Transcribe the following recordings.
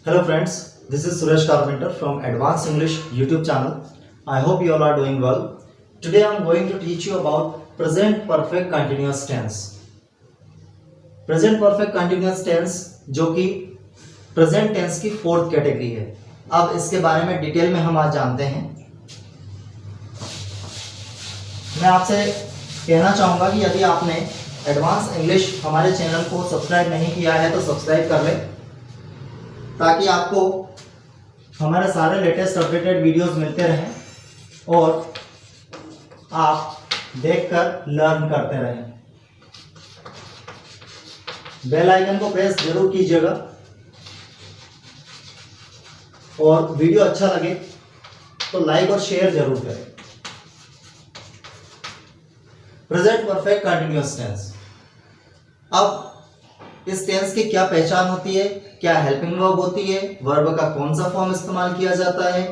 Hello friends, this is Suresh Carpenter from Advanced English YouTube channel. I hope you all are doing well. Today I am going to teach you about present perfect continuous tense. Present perfect continuous tense जो कि present tense की fourth category है. अब इसके बारे में detail में हम आज जानते हैं. मैं आपसे कहना चाहूँगा कि यदि आपने एडवांस इंग्लिश हमारे चैनल को सब्सक्राइब नहीं किया है तो सब्सक्राइब कर लें, ताकि आपको हमारे सारे लेटेस्ट अपडेटेड वीडियोस मिलते रहें और आप देखकर लर्न करते रहें. बेल आइकन को प्रेस जरूर कीजिएगा और वीडियो अच्छा लगे तो लाइक और शेयर जरूर करें. Present perfect continuous tense. अब इस टेंस की क्या पहचान होती है, क्या हेल्पिंग वर्ब होती है, वर्ब का कौन सा फॉर्म इस्तेमाल किया जाता है,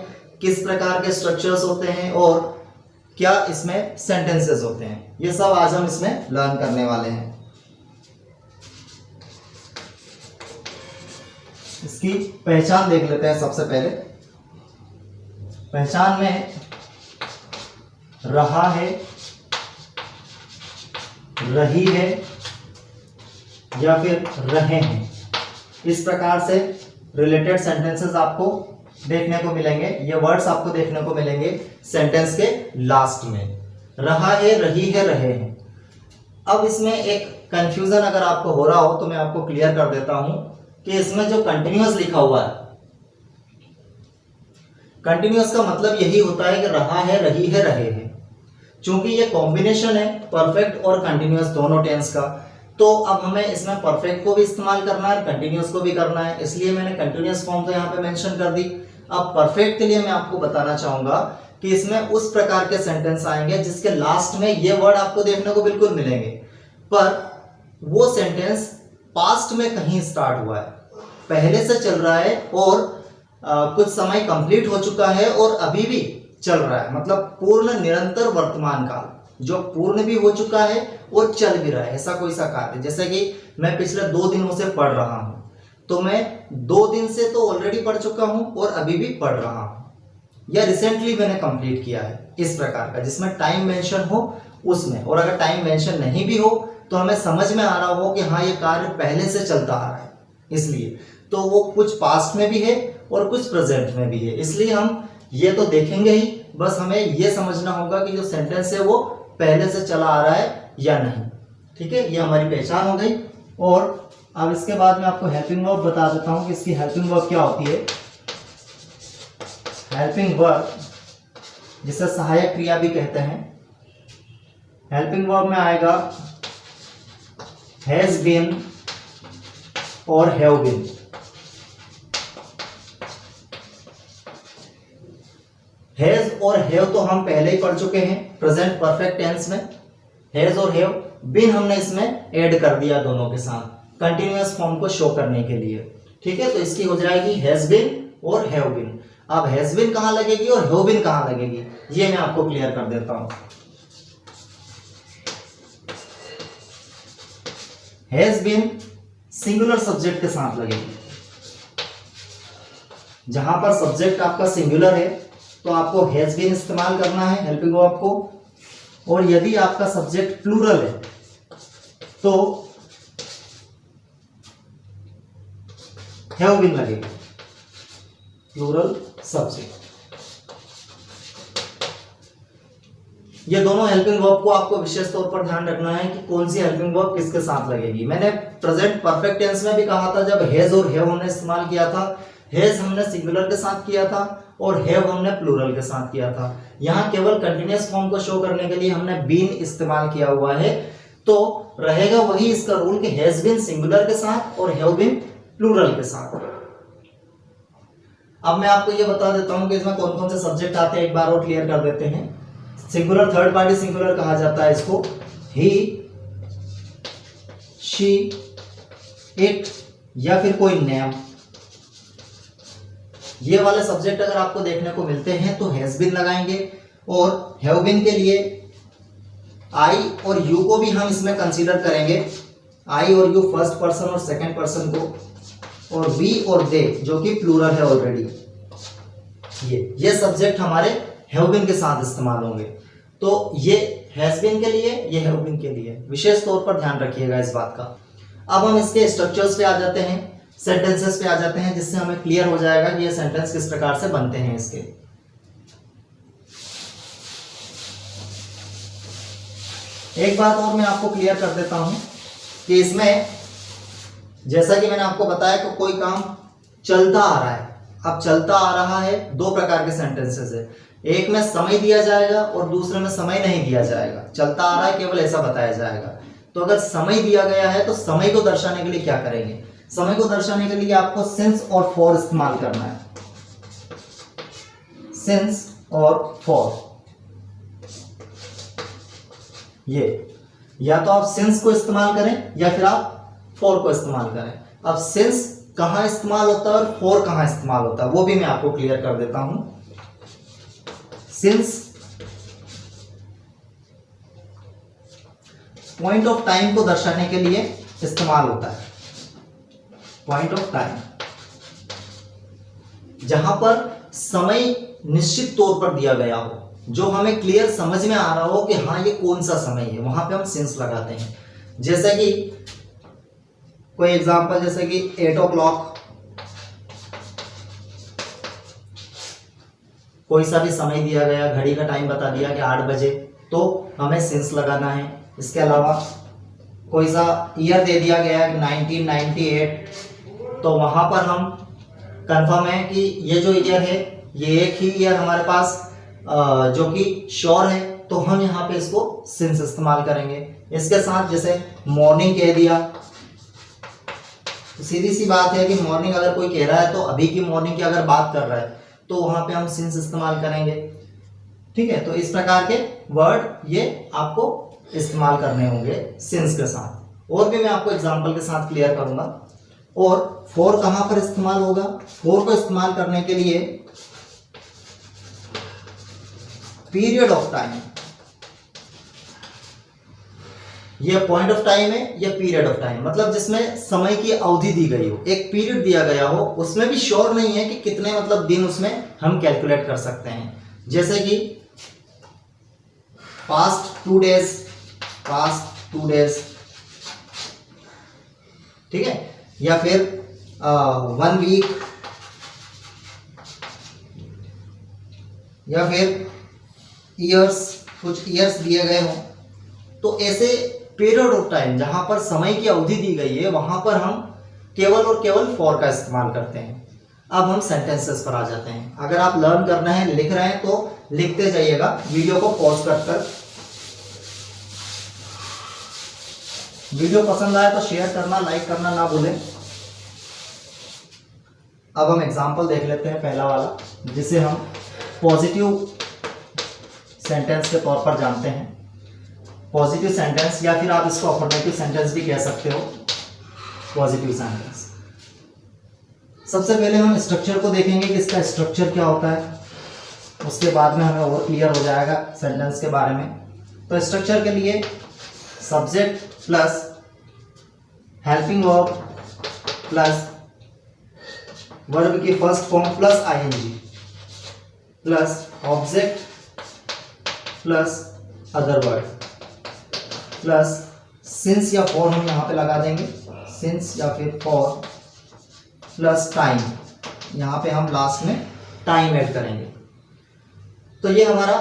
किस प्रकार के स्ट्रक्चर्स होते हैं और क्या इसमें सेंटेंसेस होते हैं, ये सब आज हम इसमें लर्न करने वाले हैं. इसकी पहचान देख लेते हैं. सबसे पहले पहचान में रहा है, रही है या फिर रहे हैं, इस प्रकार से रिलेटेड सेंटेंसेस आपको देखने को मिलेंगे. ये वर्ड्स आपको देखने को मिलेंगे सेंटेंस के लास्ट में. रहा है, रही है, रहे हैं. अब इसमें एक कंफ्यूजन अगर आपको हो रहा हो तो मैं आपको क्लियर कर देता हूं कि इसमें जो कंटिन्यूअस लिखा हुआ है, कंटिन्यूअस का मतलब यही होता है कि रहा है, रही है, रहे हैं. चूंकि ये कॉम्बिनेशन है परफेक्ट और कंटिन्यूअस दोनों टेंस का, तो अब हमें इसमें परफेक्ट को भी इस्तेमाल करना है, कंटिन्यूअस को भी करना है, इसलिए मैंने कंटिन्यूअस फॉर्म तो यहाँ पे मेंशन कर दी. अब परफेक्ट के लिए मैं आपको बताना चाहूंगा कि इसमें उस प्रकार के सेंटेंस आएंगे जिसके लास्ट में ये वर्ड आपको देखने को बिल्कुल मिलेंगे, पर वो सेंटेंस पास्ट में कहीं स्टार्ट हुआ है, पहले से चल रहा है और कुछ समय कंप्लीट हो चुका है और अभी भी चल रहा है. मतलब पूर्ण निरंतर वर्तमान काल, जो पूर्ण भी हो चुका है और चल भी रहा है, ऐसा कोई सा कार्य. जैसे कि मैं पिछले 2 दिनों से पढ़ रहा हूं, तो मैं 2 दिन से तो ऑलरेडी पढ़ चुका हूं और अभी भी पढ़ रहा हूं, या रिसेंटली मैंने कंप्लीट किया है. इस प्रकार का जिसमें टाइम मेंशन हो उसमें, और अगर टाइम मेंशन नहीं भी हो तो हमें समझ में आ रहा हो कि हाँ ये कार्य पहले से चलता आ रहा है, इसलिए तो वो कुछ पास्ट में भी है और कुछ प्रेजेंट में भी है. इसलिए हम ये तो देखेंगे ही, बस हमें ये समझना होगा कि जो सेंटेंस है वो पहले से चला आ रहा है या नहीं. ठीक है, ये हमारी पहचान हो गई. और अब इसके बाद मैं आपको हेल्पिंग वर्ब बता देता हूं कि इसकी हेल्पिंग वर्ब क्या होती है. हेल्पिंग वर्ब, जिसे सहायक क्रिया भी कहते हैं, हेल्पिंग वर्ब में आएगा हैज बीन और हैव बीन. हैज और हैव तो हम पहले ही पढ़ चुके हैं प्रेजेंट परफेक्ट टेंस में. हैज और हैव, बीन हमने इसमें ऐड कर दिया दोनों के साथ कंटिन्यूअस फॉर्म को शो करने के लिए. ठीक है, तो इसकी हो जाएगी हैज बीन और हैव बीन. अब हैज बीन कहां लगेगी और हैव बीन कहां लगेगी, ये मैं आपको क्लियर कर देता हूं. हैज बीन सिंगुलर सब्जेक्ट के साथ लगेगी. जहां पर सब्जेक्ट आपका सिंगुलर है तो आपको हैज बीन इस्तेमाल करना है हेल्पिंग वर्ब को, और यदि आपका सब्जेक्ट प्लूरल है तो हैव बीन लगेगा. प्लूरल सब्जेक्ट, ये दोनों हेल्पिंग वर्ब को आपको विशेष तौर पर ध्यान रखना है कि कौन सी हेल्पिंग वर्ब किसके साथ लगेगी. मैंने प्रेजेंट परफेक्ट टेंस में भी कहा था, जब हैज और हैव हमने इस्तेमाल किया था, हैज हमने सिंगुलर के साथ किया था और हैव हमने प्लूरल के साथ किया था. यहाँ केवल कंटिन्यूअस फॉर्म को शो करने के लिए हमने बीन इस्तेमाल किया हुआ है, तो रहेगा वही इसका रूल कि हैज बीन सिंगुलर के साथ और हैव बीन प्लूरल के साथ. अब मैं आपको ये बता देता हूं कि इसमें कौन कौन से सब्जेक्ट आते हैं, एक बार और क्लियर कर देते हैं. सिंगुलर, थर्ड पार्टी सिंगुलर कहा जाता है इसको. ही, शी, इट या फिर कोई नेम, ये वाले सब्जेक्ट अगर आपको देखने को मिलते हैं तो हैज बीन लगाएंगे. और हैव बीन के लिए आई और यू को भी हम इसमें कंसीडर करेंगे. आई और यू फर्स्ट पर्सन और सेकंड पर्सन को और वी और दे जो कि प्लूरल है ऑलरेडी, ये सब्जेक्ट हमारे हैव बीन के साथ इस्तेमाल होंगे। तो ये हैज बीन के लिए, ये हैव बीन के लिए, विशेष तौर पर ध्यान रखिएगा इस बात का। अब हम इसके स्ट्रक्चर्स पे आ जाते हैं, सेंटेंसेस पे आ जाते हैं, जिससे हमें क्लियर हो जाएगा कि ये सेंटेंस किस प्रकार से बनते हैं इसके। एक बात और मैं आपको क्लियर कर देता हूं कि इसमें जैसा कि मैंने आपको बताया कि कोई काम चलता आ रहा है। अब चलता आ रहा है, दो प्रकार के सेंटेंसेस है, एक में समय दिया जाएगा और दूसरे में समय नहीं दिया जाएगा। चलता आ रहा है केवल ऐसा बताया जाएगा। तो अगर समय दिया गया है तो समय को दर्शाने के लिए क्या करेंगे? समय को दर्शाने के लिए आपको सिंस और फॉर इस्तेमाल करना है। सिंस और फॉर, ये या तो आप सिंस को इस्तेमाल करें या फिर आप फॉर को इस्तेमाल करें। अब सिंस कहां इस्तेमाल होता है और फॉर कहां इस्तेमाल होता है वो भी मैं आपको क्लियर कर देता हूं। सिंस पॉइंट ऑफ टाइम को दर्शाने के लिए इस्तेमाल होता है। पॉइंट ऑफ टाइम, जहां पर समय निश्चित तौर पर दिया गया हो, जो हमें क्लियर समझ में आ रहा हो कि हाँ ये कौन सा समय है, वहां पे हम सिंस लगाते हैं। जैसे कि कोई एग्जांपल, जैसे कि 8 o'clock, कोई सा भी समय दिया गया, घड़ी का टाइम बता दिया कि 8 बजे, तो हमें सिंस लगाना है। इसके अलावा कोई सा ईयर दे दिया गया कि 1998, तो वहां पर हम कंफर्म है कि ये जो ईयर है ये एक ही ईयर हमारे पास जो कि श्योर है, तो हम यहाँ पे इसको सिंस इस्तेमाल करेंगे। इसके साथ जैसे मॉर्निंग कह दिया, तो सीधी सी बात है कि मॉर्निंग अगर कोई कह रहा है तो अभी की मॉर्निंग की अगर बात कर रहा है तो वहां पे हम सिंस इस्तेमाल करेंगे। ठीक है, तो इस प्रकार के वर्ड ये आपको इस्तेमाल करने होंगे सिंस के साथ। और भी मैं आपको एग्जांपल के साथ क्लियर करूंगा। और फॉर कहां पर इस्तेमाल होगा? फॉर को इस्तेमाल करने के लिए पीरियड ऑफ टाइम, ये पॉइंट ऑफ टाइम है, ये पीरियड ऑफ टाइम, मतलब जिसमें समय की अवधि दी गई हो, एक पीरियड दिया गया हो, उसमें भी श्योर नहीं है कि कितने मतलब दिन उसमें हम कैलकुलेट कर सकते हैं। जैसे कि पास्ट 2 days, पास्ट 2 days, ठीक है, या फिर 1 week, या फिर ईयर्स, कुछ ईयर्स दिए गए हों। तो ऐसे पीरियड ऑफ टाइम जहां पर समय की अवधि दी गई है वहां पर हम केवल और केवल फॉर का इस्तेमाल करते हैं। अब हम सेंटेंसेस पर आ जाते हैं। अगर आप लर्न करना है, लिख रहे हैं तो लिखते जाइएगा, वीडियो को पॉज कर। वीडियो पसंद आए तो शेयर करना, लाइक करना ना भूलें। अब हम एग्जांपल देख लेते हैं, पहला वाला, जिसे हम पॉजिटिव सेंटेंस के तौर पर जानते हैं। पॉजिटिव सेंटेंस, या फिर आप इसको अफर्मेटिव सेंटेंस भी कह सकते हो। पॉजिटिव सेंटेंस, सबसे पहले हम स्ट्रक्चर को देखेंगे कि इसका स्ट्रक्चर क्या होता है, उसके बाद में हमें और क्लियर हो जाएगा सेंटेंस के बारे में। तो स्ट्रक्चर के लिए subject plus helping verb plus verb की first form plus ING plus object plus other word plus since या फॉर हम यहाँ पे लगा देंगे, सिंस या फिर फॉर प्लस टाइम, यहाँ पे हम लास्ट में टाइम ऐड करेंगे। तो ये हमारा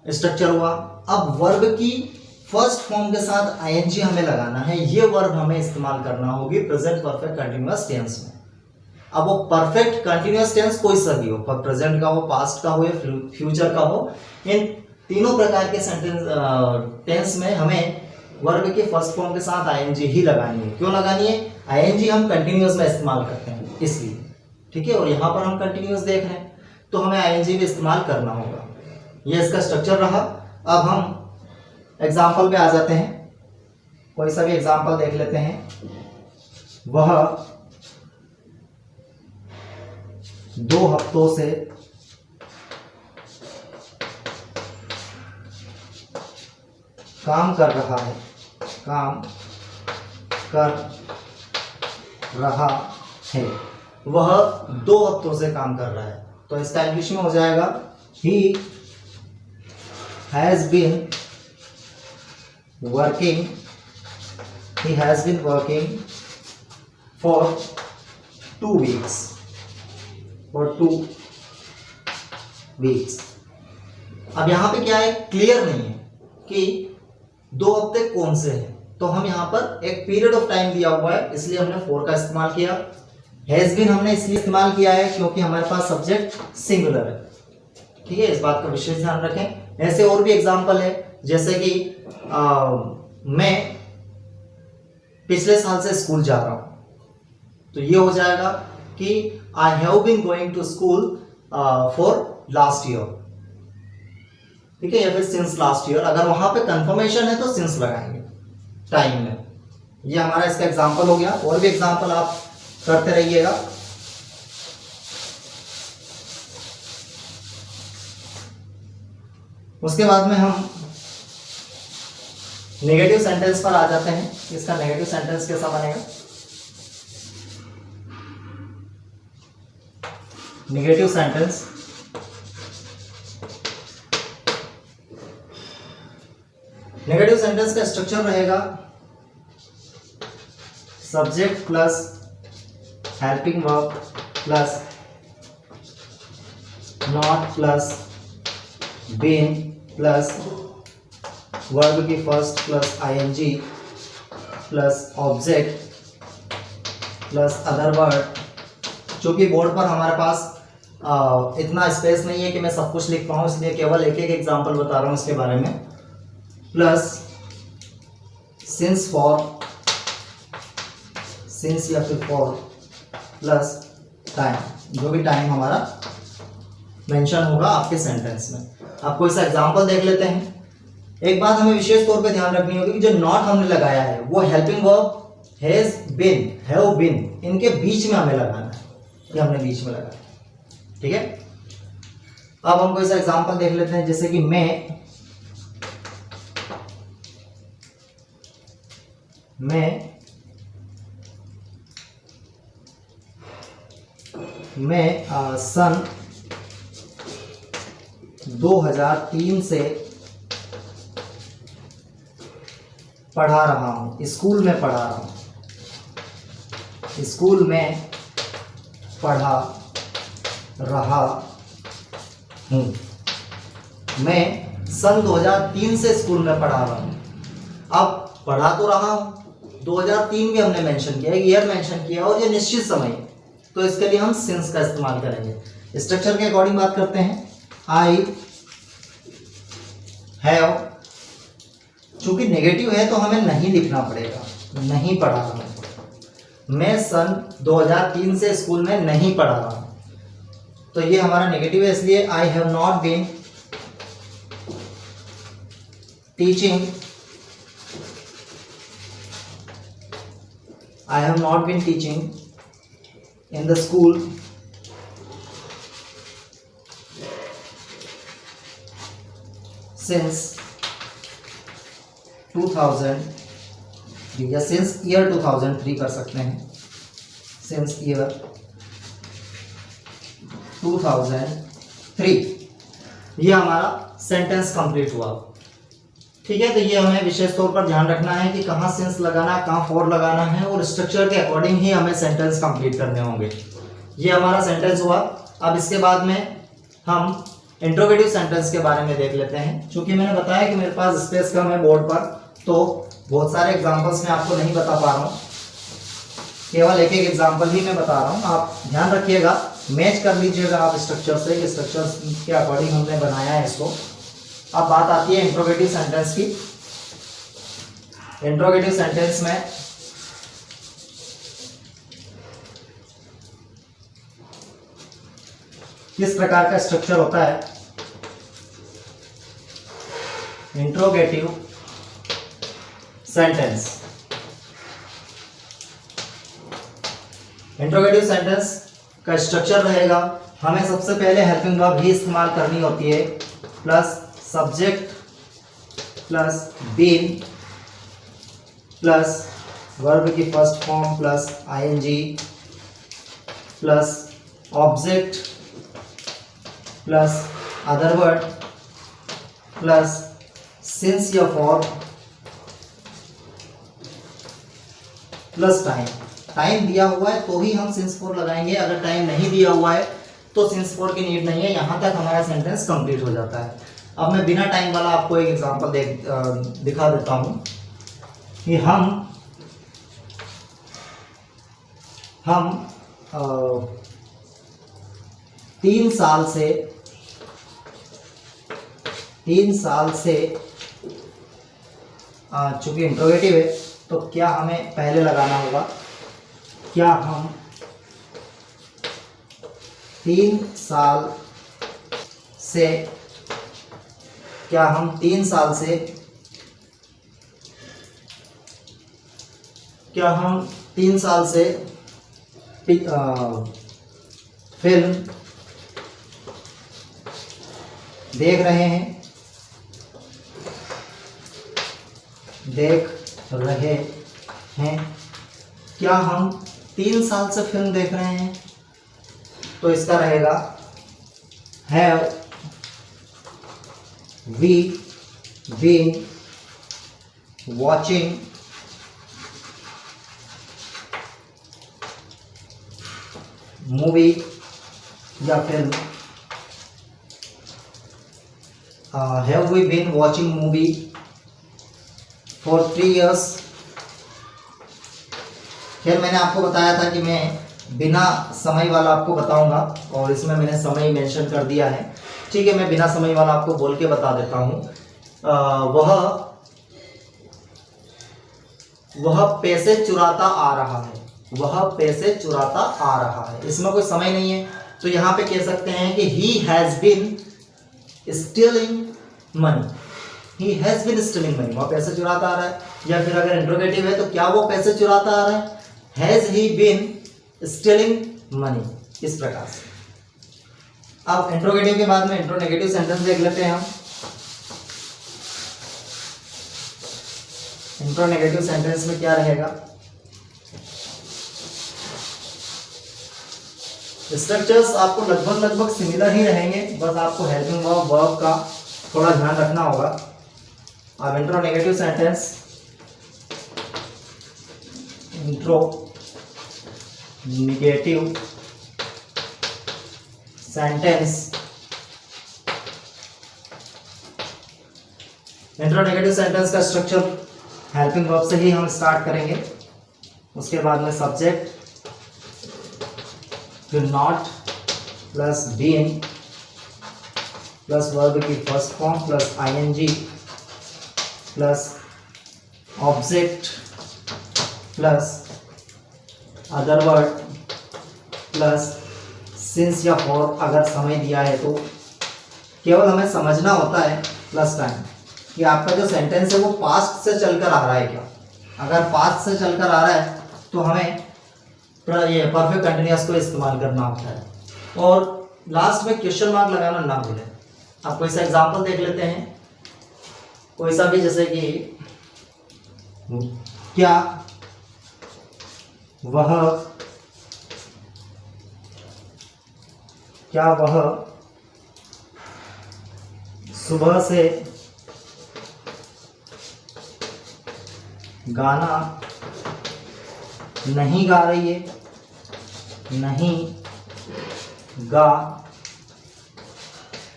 स्ट्रक्चर हुआ। अब वर्ब की फर्स्ट फॉर्म के साथ आईएनजी हमें लगाना है। ये वर्ब हमें इस्तेमाल करना होगी प्रेजेंट परफेक्ट कंटिन्यूअस टेंस में। अब वो परफेक्ट कंटिन्यूअस टेंस कोई सा भी हो, पर प्रेजेंट का हो, पास्ट का हो या फ्यूचर का हो, इन तीनों प्रकार के सेंटेंस टेंस में हमें वर्ब के फर्स्ट फॉर्म के साथ आईएनजी ही लगानी है। क्यों लगानी है? आईएनजी हम कंटिन्यूअस में इस्तेमाल करते हैं इसलिए, ठीक है। और यहाँ पर हम कंटिन्यूअस देख रहे हैं तो हमें आईएनजी भी इस्तेमाल करना होगा। ये इसका स्ट्रक्चर रहा। अब हम एग्जाम्पल पे आ जाते हैं, कोई सा भी एग्जाम्पल देख लेते हैं। वह 2 हफ्तों से काम कर रहा है, काम कर रहा है। वह 2 हफ्तों से काम कर रहा है, तो इसका इंग्लिश में हो जाएगा he has been working for 2 weeks अब यहाँ पे क्या है, क्लियर नहीं है कि 2 हफ्ते कौन से हैं, तो हम यहाँ पर एक पीरियड ऑफ टाइम दिया हुआ है इसलिए हमने फॉर का इस्तेमाल किया। हैज बीन हमने इसलिए इस्तेमाल किया है क्योंकि हमारे पास सब्जेक्ट सिंगुलर है, ठीक है, इस बात का विशेष ध्यान रखें। ऐसे और भी एग्जाम्पल है, जैसे कि मैं पिछले साल से स्कूल जा रहा हूं, तो ये हो जाएगा कि I have been going to school for last year, ठीक है, या फिर सिंस लास्ट ईयर। अगर वहां पे कंफर्मेशन है तो सिंस लगाएंगे टाइम में। ये हमारा इसका एग्जाम्पल हो गया। और भी एग्जाम्पल आप करते रहिएगा। उसके बाद में हम नेगेटिव सेंटेंस पर आ जाते हैं। इसका नेगेटिव सेंटेंस कैसा बनेगा? नेगेटिव सेंटेंस का स्ट्रक्चर रहेगा subject plus helping verb plus not plus been plus verb की first plus ING plus object plus other word. चूंकि बोर्ड पर हमारे पास इतना स्पेस नहीं है कि मैं सब कुछ लिख पाऊँ, इसलिए केवल एक एक एग्जाम्पल बता रहा हूँ इसके बारे में। प्लस सिंस या फिर फॉर प्लस टाइम, जो भी टाइम हमारा मेंशन होगा आपके सेंटेंस में। आपको इसका एग्जांपल देख लेते हैं। एक बात हमें विशेष तौर पे ध्यान रखनी होगी कि जो नॉट हमने लगाया है वो helping verb has been, have been, इनके बीच में हमें लगाना है, ये हमने बीच में लगाया, ठीक है। अब हम कोई सा एग्जांपल देख लेते हैं, जैसे कि मैं सन 2003 से पढ़ा रहा हूँ, स्कूल में पढ़ा रहा हूँ, स्कूल में पढ़ा रहा हूँ। मैं सन 2003 से स्कूल में पढ़ा रहा हूँ। अब पढ़ा तो रहा हूँ, 2003 भी हमने मेंशन किया, ईयर मेंशन किया और ये निश्चित समय है, तो इसके लिए हम सिंस का इस्तेमाल करेंगे। स्ट्रक्चर के अकॉर्डिंग बात करते हैं। आई हैव, चूंकि नेगेटिव है तो हमें नहीं लिखना पड़ेगा, नहीं पढ़ा रहा हूं। मैं सन 2003 से स्कूल में नहीं पढ़ा रहा हूं, तो ये हमारा नेगेटिव है, इसलिए I have not been teaching, I have not been teaching in the school since 2003 या since year 2003 कर सकते हैं, since year 2003। ये हमारा सेंटेंस कंप्लीट हुआ, ठीक है। तो ये हमें विशेष तौर पर ध्यान रखना है कि कहाँ सिंस लगाना, कहाँ फॉर लगाना है, और स्ट्रक्चर के अकॉर्डिंग ही हमें सेंटेंस कंप्लीट करने होंगे। ये हमारा सेंटेंस हुआ। अब इसके बाद में हम इंट्रोगेटिव सेंटेंस के बारे में देख लेते हैं। क्योंकि मैंने बताया कि मेरे पास स्पेस कम है बोर्ड पर, तो बहुत सारे एग्जाम्पल्स मैं आपको नहीं बता पा रहा हूँ, केवल एक एक एग्जाम्पल ही मैं बता रहा हूँ। आप ध्यान रखिएगा, मैच कर लीजिएगा आप स्ट्रक्चर से, कि स्ट्रक्चर के अकॉर्डिंग हमने बनाया है इसको। अब बात आती है इंट्रोगेटिव सेंटेंस की। इंट्रोगेटिव सेंटेंस में किस प्रकार का स्ट्रक्चर होता है? इंट्रोगेटिव सेंटेंस, इंट्रोगेटिव सेंटेंस का स्ट्रक्चर रहेगा, हमें सबसे पहले हेल्पिंग वर्ब ही इस्तेमाल करनी होती है, plus subject plus been plus verb की first form plus ING plus object plus other word plus since या फॉर प्लस टाइम। टाइम दिया हुआ है तो ही हम सिंस फॉर लगाएंगे, अगर टाइम नहीं दिया हुआ है तो सिंस फॉर की नीड नहीं है। यहां तक हमारा सेंटेंस कंप्लीट हो जाता है। अब मैं बिना टाइम वाला आपको एक एग्जांपल दिखा देता हूं कि हम 3 साल से चूंकि इंट्रोगेटिव है तो क्या हमें पहले लगाना होगा, क्या हम 3 साल से फिल्म देख रहे हैं, क्या हम 3 साल से फिल्म देख रहे हैं? तो इसका रहेगा have we been watching movie या film, have we been watching movie for 3 years। खैर मैंने आपको बताया था कि मैं बिना समय वाला आपको बताऊंगा और इसमें मैंने समय मेंशन कर दिया है। ठीक है, मैं बिना समय वाला आपको बोल के बता देता हूं। वह पैसे चुराता आ रहा है, वह पैसे चुराता आ रहा है। इसमें कोई समय नहीं है तो यहाँ पे कह सकते हैं कि he has been stealing money, he has been stealing money, वह पैसे चुराता आ रहा है। या फिर अगर इंट्रोगेटिव है तो क्या वो पैसे चुराता आ रहा है, has he been stealing money, इस प्रकार से। अब इंट्रोगेटिव के बाद में इंट्रोनेगेटिव सेंटेंस देख लेते हैं हम। इंट्रोनेगेटिव सेंटेंस में क्या रहेगा, स्ट्रक्चर्स आपको लगभग सिमिलर ही रहेंगे, बस आपको हेल्पिंग वर्ब का थोड़ा ध्यान रखना होगा। अब इंट्रोनेगेटिव सेंटेंस, इंट्रोनेगेटिव सेंटेंस, इंट्रोनेगेटिव सेंटेंस का स्ट्रक्चर हेल्पिंग वर्ब से ही हम स्टार्ट करेंगे। उसके बाद में सब्जेक्ट फिर not plus been plus verb की first form plus ING plus object plus other word plus since या फॉर अगर समय दिया है तो। केवल हमें समझना होता है प्लस टाइम कि आपका जो सेंटेंस है वो पास्ट से चलकर आ रहा है क्या। अगर पास्ट से चलकर आ रहा है तो हमें ये परफेक्ट कंटिन्यूअस को इस्तेमाल करना होता है। और लास्ट में क्वेश्चन मार्क लगाना ना भूलें। आप कोई सा एग्जांपल देख लेते हैं, कोई सा भी, जैसे कि क्या वह सुबह से गाना नहीं गा रही है, नहीं गा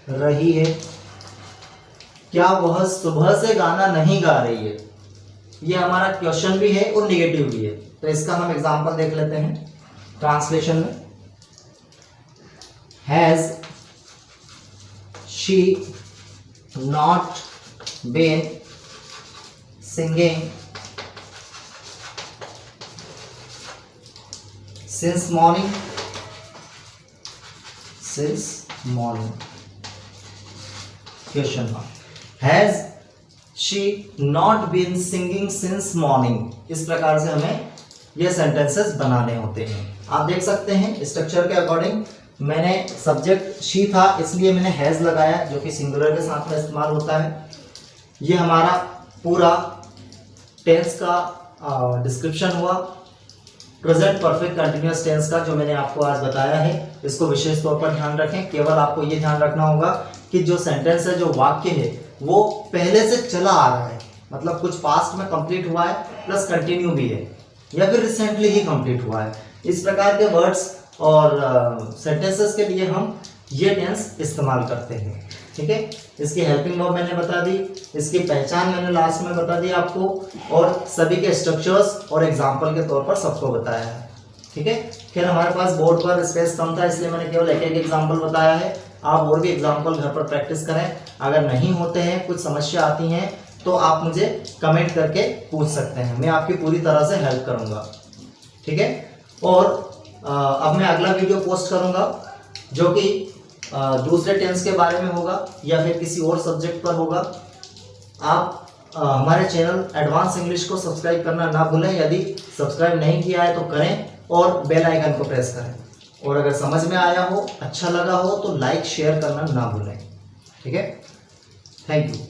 रही है। क्या वह सुबह से गाना नहीं गा रही है, ये हमारा क्वेश्चन भी है और निगेटिव भी है। तो इसका हम एग्जांपल देख लेते हैं ट्रांसलेशन में। Has she not been singing since morning, question mark, has she not been singing since morning। इस प्रकार से हमें ये सेंटेंसेस बनाने होते हैं। आप देख सकते हैं स्ट्रक्चर के अकॉर्डिंग मैंने सब्जेक्ट शी था इसलिए मैंने हैज लगाया जो कि सिंगुलर के साथ में इस्तेमाल होता है। ये हमारा पूरा टेंस का डिस्क्रिप्शन हुआ। प्रेजेंट परफेक्ट कंटिन्यूअस टेंस का जो मैंने आपको आज बताया है इसको विशेष तौर पर ध्यान रखें। केवल आपको ये ध्यान रखना होगा कि जो सेंटेंस है, जो वाक्य है, वो पहले से चला आ रहा है, मतलब कुछ पास्ट में कंप्लीट हुआ है प्लस कंटिन्यू भी है, या फिर रिसेंटली ही कंप्लीट हुआ है। इस प्रकार के वर्ड्स और सेंटेंसेस के लिए हम ये टेंस इस्तेमाल करते हैं। ठीक है, इसकी हेल्पिंग वर्ब मैंने बता दी, इसकी पहचान मैंने लास्ट में बता दी आपको, और सभी के स्ट्रक्चर्स और एग्जाम्पल के तौर पर सबको बताया है। ठीक है, फिर हमारे पास बोर्ड पर स्पेस कम था इसलिए मैंने केवल एक एक एग्जाम्पल बताया है। आप और भी एग्जाम्पल घर पर प्रैक्टिस करें। अगर नहीं होते हैं, कुछ समस्या आती हैं, तो आप मुझे कमेंट करके पूछ सकते हैं, मैं आपकी पूरी तरह से हेल्प करूँगा। ठीक है, और अब मैं अगला वीडियो पोस्ट करूँगा जो कि दूसरे टेंस के बारे में होगा या फिर किसी और सब्जेक्ट पर होगा। आप हमारे चैनल एडवांस इंग्लिश को सब्सक्राइब करना ना भूलें। यदि सब्सक्राइब नहीं किया है तो करें और बेल आइकन को प्रेस करें। और अगर समझ में आया हो, अच्छा लगा हो तो लाइक शेयर करना ना भूलें। ठीक है, थैंक यू।